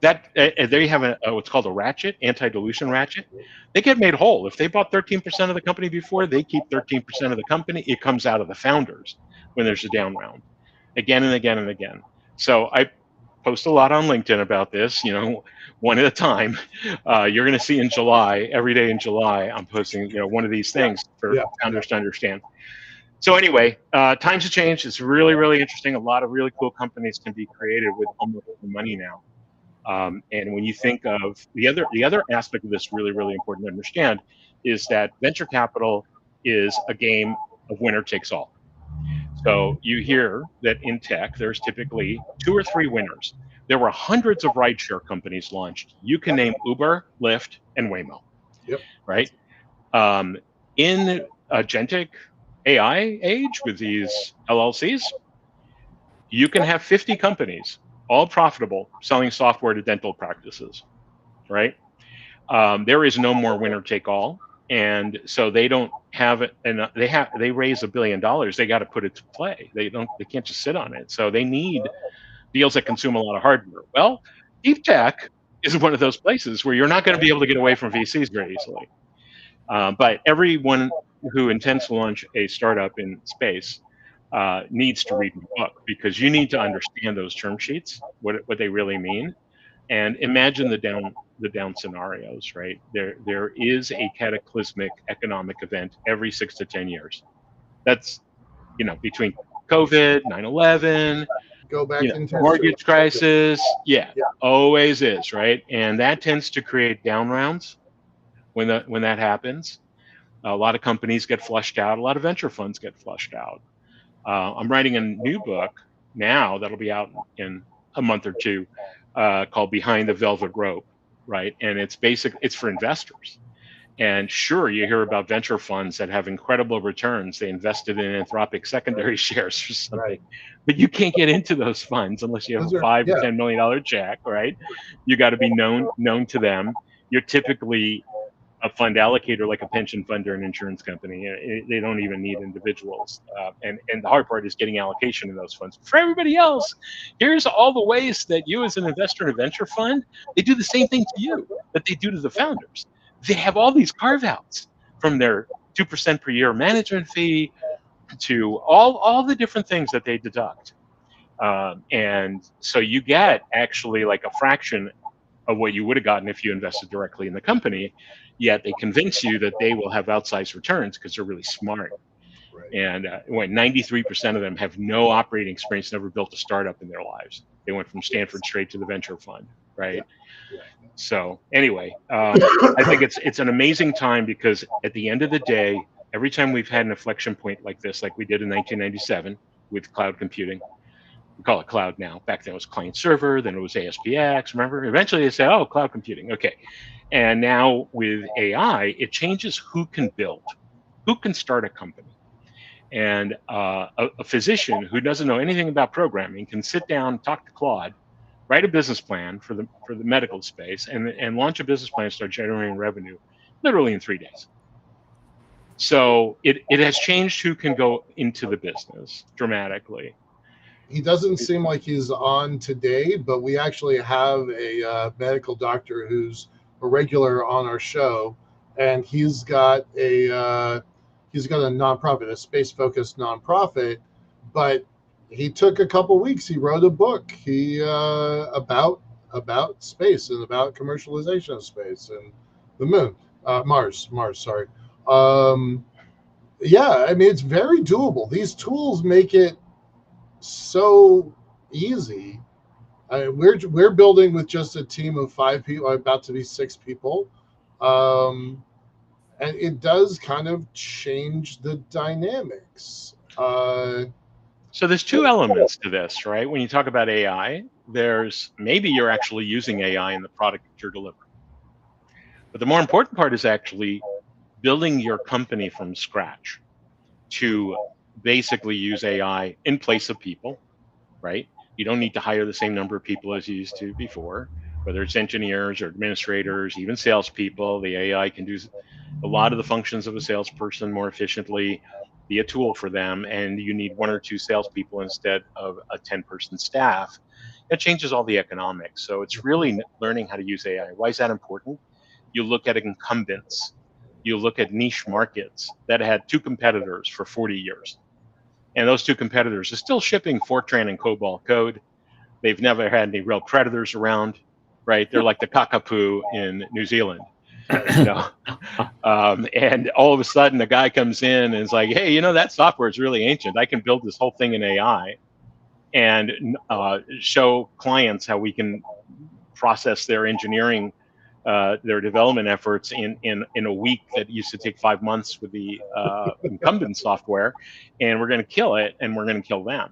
that they have what's called a ratchet, anti-dilution ratchet. They get made whole. If they bought 13% of the company before, they keep 13% of the company. It comes out of the founders when there's a down round, again and again and again. So I post a lot on LinkedIn about this, one at a time. You're going to see in July, every day in July, I'm posting, one of these things for founders to understand. So anyway, times have changed. It's really, really interesting. A lot of really cool companies can be created with almost no money now. And when you think of the other aspect of this, really, really important to understand, is that venture capital is a game of winner takes all. So you hear that in tech, there's typically 2 or 3 winners. There were hundreds of rideshare companies launched. You can name Uber, Lyft, and Waymo. Yep. Right? In agentic AI age with these LLCs, you can have 50 companies, all profitable, selling software to dental practices, right? There is no more winner take all, and so they don't have it. And they raise $1 billion. They got to put it to play. They can't just sit on it. So they need deals that consume a lot of hardware. Well, deep tech is one of those places where you're not going to be able to get away from VCs very easily. But everyone who intends to launch a startup in space needs to read my book, because you need to understand those term sheets, what they really mean, and imagine the down scenarios. Right there is a cataclysmic economic event every 6 to 10 years. That's between COVID, 9/11, go back into mortgage crisis, always is, right? And that tends to create down rounds when that happens. A lot of companies get flushed out. A lot of venture funds get flushed out. I'm writing a new book now that'll be out in a month or two, called Behind the Velvet Rope, right? And it's for investors. And sure, you hear about venture funds that have incredible returns. They invested in Anthropic secondary shares or something, right? But you can't get into those funds unless you have a $5 or $10 million check, right? You got to be known to them. You're typically a fund allocator, like a pension fund or an insurance company. They don't even need individuals. And the hard part is getting allocation in those funds. For everybody else, here's all the ways that you, as an investor in a venture fund, they do the same thing to you that they do to the founders. They have all these carve-outs, from their 2% per year management fee to all the different things that they deduct. And so you get actually like a fraction of what you would have gotten if you invested directly in the company, yet they convince you that they will have outsized returns because they're really smart. Right. And when 93% of them have no operating experience, never built a startup in their lives. They went from Stanford straight to the venture fund, right? Yeah. So anyway, I think it's an amazing time, because at the end of the day, every time we've had an inflection point like this, like we did in 1997 with cloud computing, we call it cloud now. Back then it was client server, then it was ASPX, remember? Eventually they say, oh, cloud computing, okay. And now with AI, it changes who can build, who can start a company. And a physician who doesn't know anything about programming can sit down, talk to Claude, write a business plan for the medical space, and launch a business plan and start generating revenue literally in 3 days. So it has changed who can go into the business dramatically. He doesn't seem like he's on today, but we actually have a medical doctor who's a regular on our show, and he's got a nonprofit, a space-focused nonprofit, but he took a couple weeks. He wrote a book about space and about commercialization of space and the moon, Mars. Sorry. Yeah, I mean, it's very doable. These tools make it so easy. We're building with just a team of 5 people, about to be 6 people, And it does kind of change the dynamics. So there's two elements to this, right? When you talk about AI, there's maybe you're actually using AI in the product that you're delivering. But the more important part is actually building your company from scratch to basically use AI in place of people, right? You don't need to hire the same number of people as you used to before, whether it's engineers or administrators, even salespeople. The AI can do a lot of the functions of a salesperson more efficiently, be a tool for them, and you need one or two salespeople instead of a 10-person staff. That changes all the economics. So it's really learning how to use AI. Why is that important? You look at incumbents, you look at niche markets that had two competitors for 40 years. And those two competitors are still shipping Fortran and COBOL code. They've never had any real predators around, right? They're like the Kakapoo in New Zealand, you know. And all of a sudden, a guy comes in and is like, "Hey, you know that software is really ancient. I can build this whole thing in AI and show clients how we can process their engineering, their development efforts in a week that used to take 5 months with the incumbent software, and we're going to kill it, and we're going to kill them."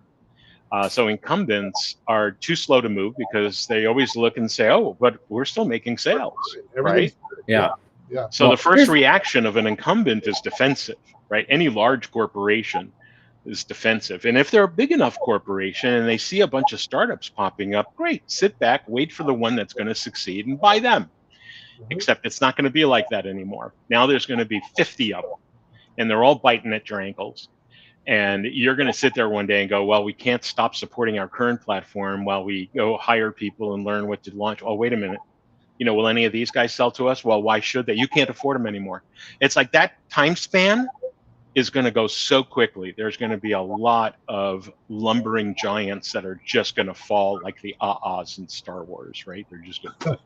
So incumbents are too slow to move because they always look and say, "Oh, but we're still making sales," right? Yeah. Yeah. So the first reaction of an incumbent is defensive, right? Any large corporation is defensive. And if they're a big enough corporation and they see a bunch of startups popping up, great, sit back, wait for the one that's going to succeed and buy them. Except it's not going to be like that anymore. Now there's going to be 50 of them, and they're all biting at your ankles. And you're going to sit there one day and go, "Well, we can't stop supporting our current platform while we go hire people and learn what to launch." Oh, wait a minute. You know, will any of these guys sell to us? Well, why should they? You can't afford them anymore. It's like that time span is going to go so quickly. There's going to be a lot of lumbering giants that are just going to fall like the ah-ahs in Star Wars, right? They're just going to,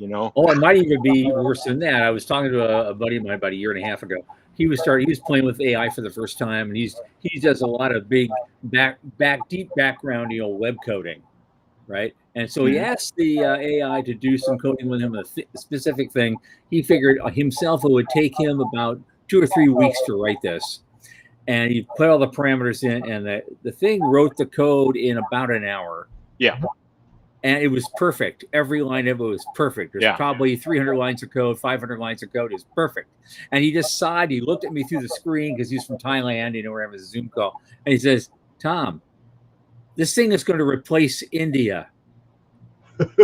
you know. Oh, it might even be worse than that. I was talking to a buddy of mine about a year and a half ago. He was playing with AI for the first time, and he does a lot of big deep background, web coding, right? And so he asked the AI to do some coding with him, a specific thing. He figured himself it would take him about 2 or 3 weeks to write this. And he put all the parameters in, and the thing wrote the code in about an hour. Yeah. And it was perfect. Every line of it was perfect. There's probably 300 lines of code, 500 lines of code. Is perfect. And he just sighed. He looked at me through the screen because he's from Thailand. We're having a Zoom call. And he says, "Tom, this thing is going to replace India." The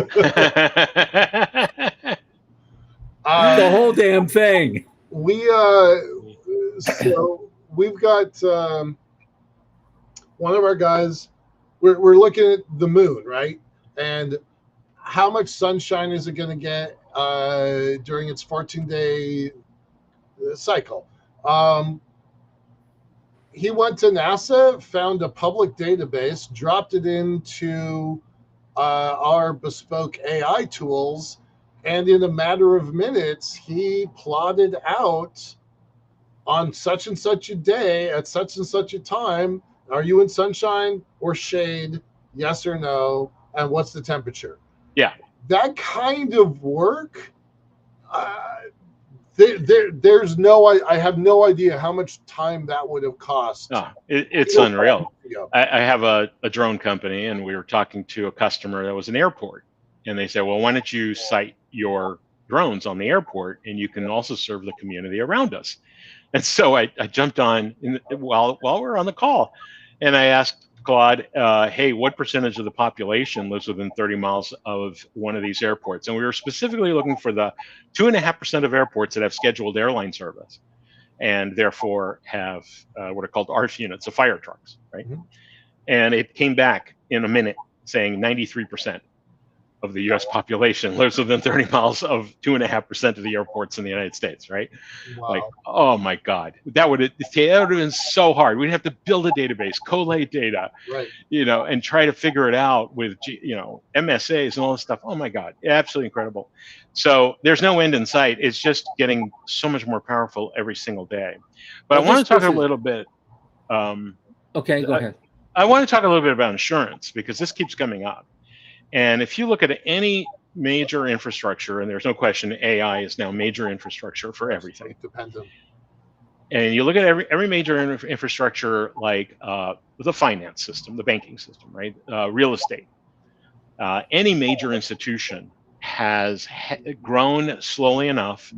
whole damn thing. So we've got one of our guys. We're looking at the moon, right? And how much sunshine is it going to get during its 14-day cycle? He went to NASA, found a public database, dropped it into our bespoke AI tools, and in a matter of minutes, he plotted out on such and such a day at such and such a time, are you in sunshine or shade? Yes or no? And what's the temperature? Yeah. That kind of work, I have no idea how much time that would have cost. It's unreal. I have a drone company, and we were talking to a customer that was an airport, and they said, "Well, why don't you site your drones on the airport, and you can also serve the community around us?" And so I jumped on while we're on the call, and I asked Claude, "Hey, what percentage of the population lives within 30 miles of one of these airports?" And we were specifically looking for the 2.5% of airports that have scheduled airline service, and therefore have what are called ARF units, so fire trucks, right? Mm-hmm. And it came back in a minute saying 93% of the U.S. population lives within 30 miles of 2.5% of the airports in the United States, right? Wow. Like, oh my God, that would have been so hard. We'd have to build a database, collate data, right, and try to figure it out with, MSAs and all this stuff. Oh my God, absolutely incredible. So there's no end in sight. It's just getting so much more powerful every single day. But I want to talk a little bit. Okay, go ahead. I want to talk a little bit about insurance because this keeps coming up. And if you look at any major infrastructure, and there's no question AI is now major infrastructure for Yes, everything. dependent. And you look at every major infrastructure, like the finance system, the banking system, right? Real estate. Any major institution has grown slowly enough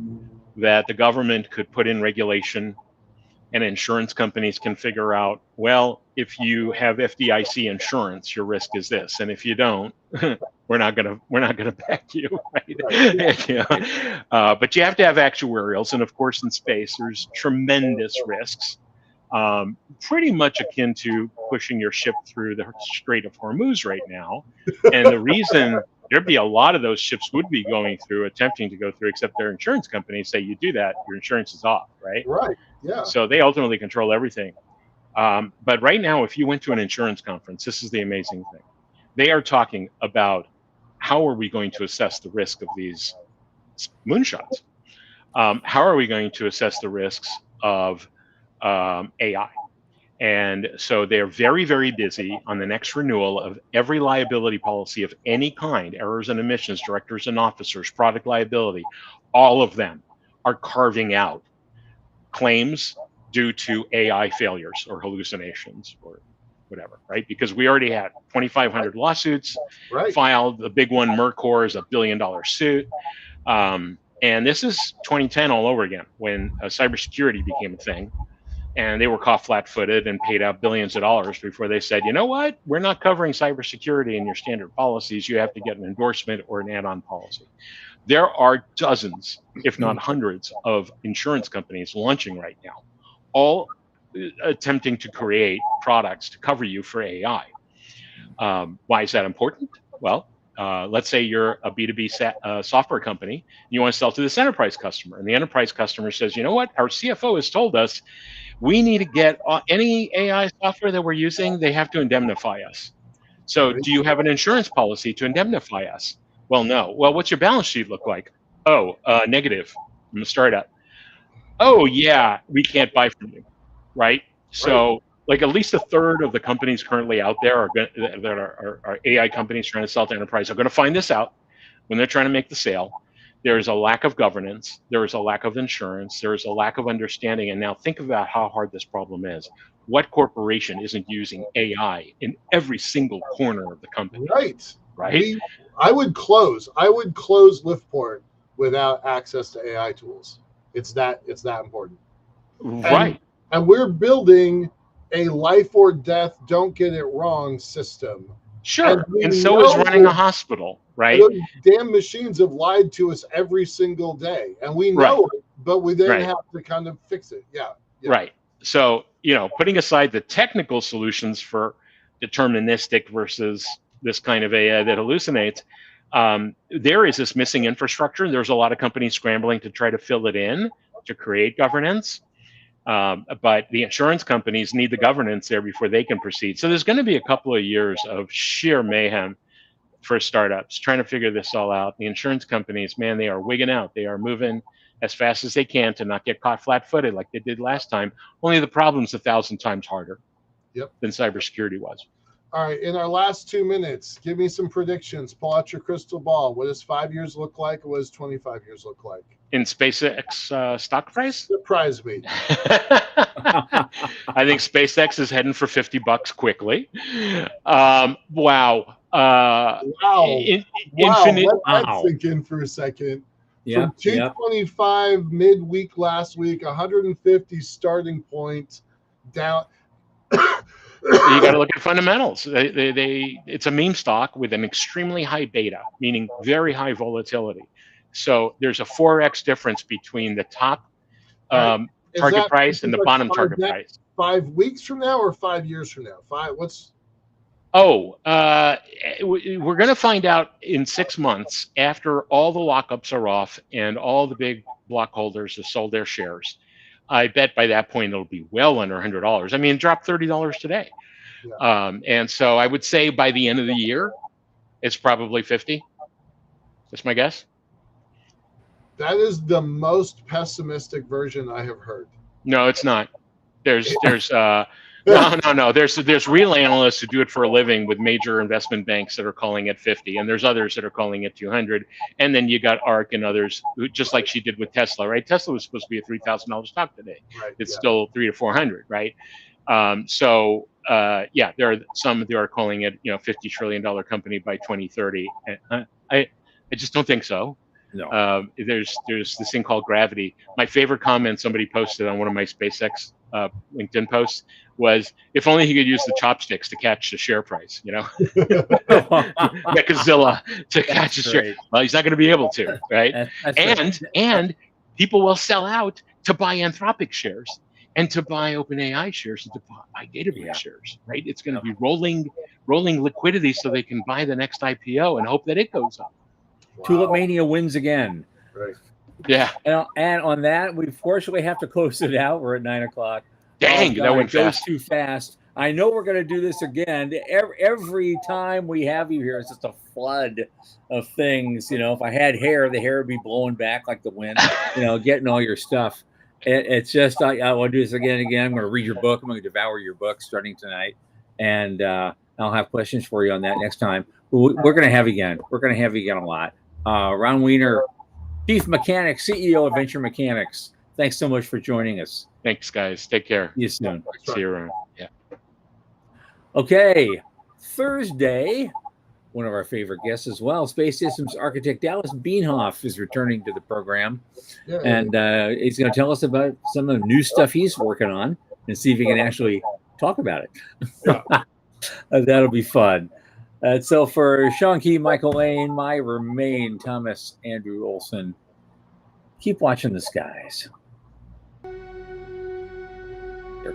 that the government could put in regulation, and insurance companies can figure out, well, if you have FDIC insurance, your risk is this, and if you don't, we're not gonna back you, right? Right. Yeah. But you have to have actuarials, and of course, in space, there's tremendous risks, pretty much akin to pushing your ship through the Strait of Hormuz right now. And the reason there'd be a lot of those ships would be attempting to go through, except their insurance companies say you do that, your insurance is off, right? Right. Yeah. So they ultimately control everything. But right now, if you went to an insurance conference, this is the amazing thing. They are talking about how are we going to assess the risk of these moonshots? How are we going to assess the risks of AI? And so they're very, very busy on the next renewal of every liability policy of any kind, errors and omissions, directors and officers, product liability. All of them are carving out claims due to AI failures or hallucinations or whatever, right? Because we already had 2,500 lawsuits filed. The big one, Mercor, is $1 billion suit. And this is 2010 all over again, when cybersecurity became a thing. And they were caught flat-footed and paid out billions of dollars before they said, you know what? We're not covering cybersecurity in your standard policies. You have to get an endorsement or an add-on policy. There are dozens, if not hundreds, of insurance companies launching right now, all attempting to create products to cover you for AI. Why is that important? Well, let's say you're a B2B software company. You want to sell to this enterprise customer, and the enterprise customer says, you know what? Our CFO has told us we need to get any AI software that we're using, they have to indemnify us. So do you have an insurance policy to indemnify us? Well, no. Well, what's your balance sheet look like? Oh, negative. I'm a startup. Oh, yeah, we can't buy from you, right? So like at least a third of the companies currently out there that are AI companies trying to sell to enterprise are going to find this out when they're trying to make the sale. There's a lack of governance. There is a lack of insurance. There is a lack of understanding. And now think about how hard this problem is. What corporation isn't using AI in every single corner of the company? Right. I would close Liftport without access to AI tools. It's that important. Right. And we're building a life or death, don't get it wrong system. Sure. And so is running a hospital, right? Those damn machines have lied to us every single day. And we know it, but we then have to kind of fix it. Yeah. Right. So, putting aside the technical solutions for deterministic versus this kind of AI that hallucinates, there is this missing infrastructure. There's a lot of companies scrambling to try to fill it in to create governance. But the insurance companies need the governance there before they can proceed. So there's going to be a couple of years of sheer mayhem for startups trying to figure this all out. The insurance companies, man, they are wigging out. They are moving as fast as they can to not get caught flat-footed like they did last time. Only the problem's 1,000 times harder than cybersecurity was. All right, in our last 2 minutes, give me some predictions. Pull out your crystal ball. What does 5 years look like? What does 25 years look like? In SpaceX stock price? Surprise me. I think SpaceX is heading for $50 quickly. Wow. Wow. Let that sink in for a second. From 225 midweek last week, 150 starting point down. You got to look at fundamentals. It's a meme stock with an extremely high beta, meaning very high volatility. So there's a 4x difference between the top target price and the bottom target price. 5 weeks from now or 5 years from now? We're going to find out in 6 months after all the lockups are off and all the big block holders have sold their shares. I bet by that point it'll be well under $100. I mean, it dropped $30 today. Yeah. And so I would say by the end of the year, it's probably 50. That's my guess. That is the most pessimistic version I have heard. No, it's not. There's No. There's real analysts who do it for a living with major investment banks that are calling it 50, and there's others that are calling it 200. And then you got ARK and others who, just like she did with Tesla, right? Tesla was supposed to be a $3,000 stock today. Right, It's yeah. still 300 to 400, right? Yeah, there are some who are calling it, $50 trillion company by 2030. I just don't think so. No. There's this thing called gravity. My favorite comment somebody posted on one of my SpaceX LinkedIn posts was, if only he could use the chopsticks to catch the share price, Mechazilla to catch the share. Well, he's not going to be able to, right? And people will sell out to buy Anthropic shares and to buy OpenAI shares and to buy Databricks shares, right? It's going to be rolling liquidity so they can buy the next IPO and hope that it goes up. Wow. Tulip Mania wins again. Right. Yeah. And on that, we fortunately have to close it out. We're at 9:00. Dang, that went fast. Too fast. I know we're going to do this again. Every time we have you here, it's just a flood of things. If I had hair, the hair would be blowing back like the wind. Getting all your stuff. It's just I want to do this again and again. I'm going to read your book. I'm going to devour your book starting tonight, and I'll have questions for you on that next time. We're going to have you again. We're going to have you again a lot. Ron Wiener, Chief Mechanic, CEO of Venture Mechanics. Thanks so much for joining us. Thanks, guys. Take care. See you soon. See you around. Yeah. Okay. Thursday, one of our favorite guests as well, Space Systems architect Dallas Bienhoff is returning to the program. Yeah. And he's going to tell us about some of the new stuff he's working on and see if he can actually talk about it. Yeah. That'll be fun. So for Sean Key, Michael Lane, I remain Thomas Andrew Olson. Keep watching the skies. Here.